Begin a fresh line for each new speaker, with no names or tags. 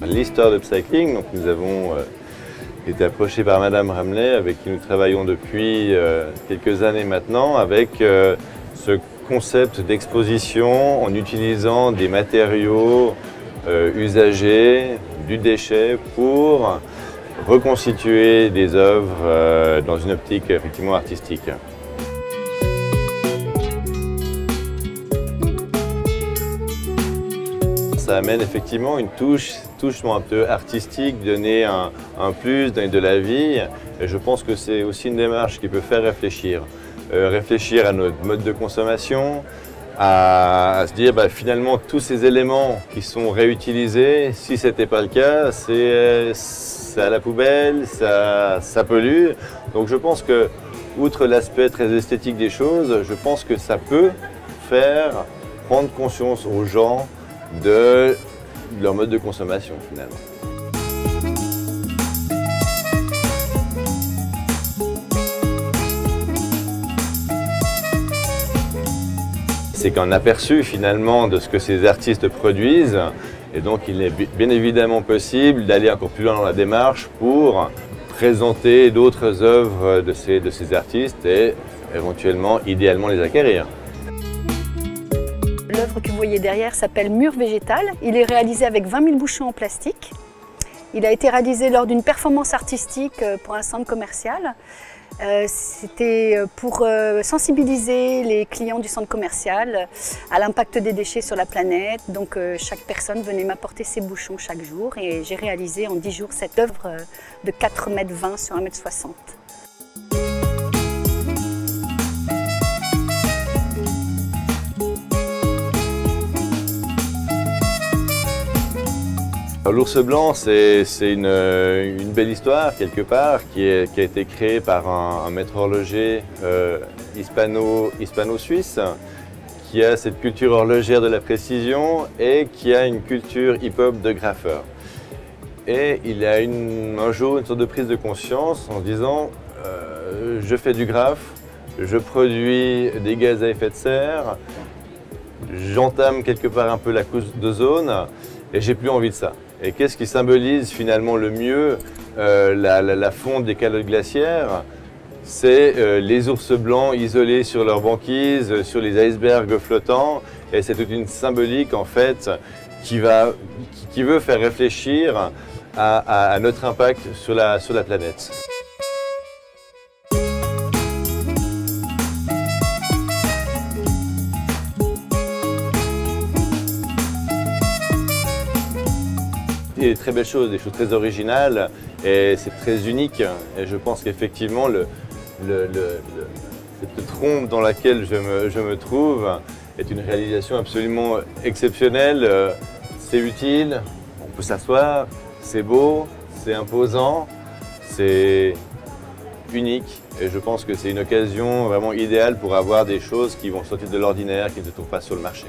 l'histoire de Upcycling. Donc nous avons été approchés par Madame Ramley, avec qui nous travaillons depuis quelques années maintenant, avec ce concept d'exposition en utilisant des matériaux usagés, du déchet, pour reconstituer des œuvres dans une optique effectivement artistique. Ça amène effectivement une touche un peu artistique, donner un plus, donner de la vie. Et je pense que c'est aussi une démarche qui peut faire réfléchir. Réfléchir à notre mode de consommation, à se dire finalement tous ces éléments qui sont réutilisés, si ce n'était pas le cas, c'est à la poubelle, ça pollue. Donc je pense que, outre l'aspect très esthétique des choses, je pense que ça peut faire prendre conscience aux gens de leur mode de consommation finalement. C'est qu'un aperçu finalement de ce que ces artistes produisent, et donc il est bien évidemment possible d'aller encore plus loin dans la démarche pour présenter d'autres œuvres de ces artistes et éventuellement, idéalement, les acquérir.
L'œuvre que vous voyez derrière s'appelle Mur végétal. Il est réalisé avec 20 000 bouchons en plastique. Il a été réalisé lors d'une performance artistique pour un centre commercial. C'était pour sensibiliser les clients du centre commercial à l'impact des déchets sur la planète. Donc chaque personne venait m'apporter ses bouchons chaque jour et j'ai réalisé en 10 jours cette œuvre de 4,20 m sur 1,60 m.
L'ours blanc, c'est une belle histoire quelque part qui a été créée par un maître horloger hispano-suisse qui a cette culture horlogère de la précision et qui a une culture hip-hop de graffeur. Et il a un jour une sorte de prise de conscience en se disant je fais du graphe, je produis des gaz à effet de serre, j'entame quelque part un peu la couche d'ozone et j'ai plus envie de ça. Et qu'est-ce qui symbolise finalement le mieux la fonte des calottes glaciaires? C'est les ours blancs isolés sur leur banquise, sur les icebergs flottants. Et c'est toute une symbolique en fait qui veut faire réfléchir à notre impact sur la planète. Des très belles choses, des choses très originales et c'est très unique. Et je pense qu'effectivement, cette trompe dans laquelle je me trouve est une réalisation absolument exceptionnelle. C'est utile, on peut s'asseoir, c'est beau, c'est imposant, c'est unique. Et je pense que c'est une occasion vraiment idéale pour avoir des choses qui vont sortir de l'ordinaire, qui ne se trouvent pas sur le marché.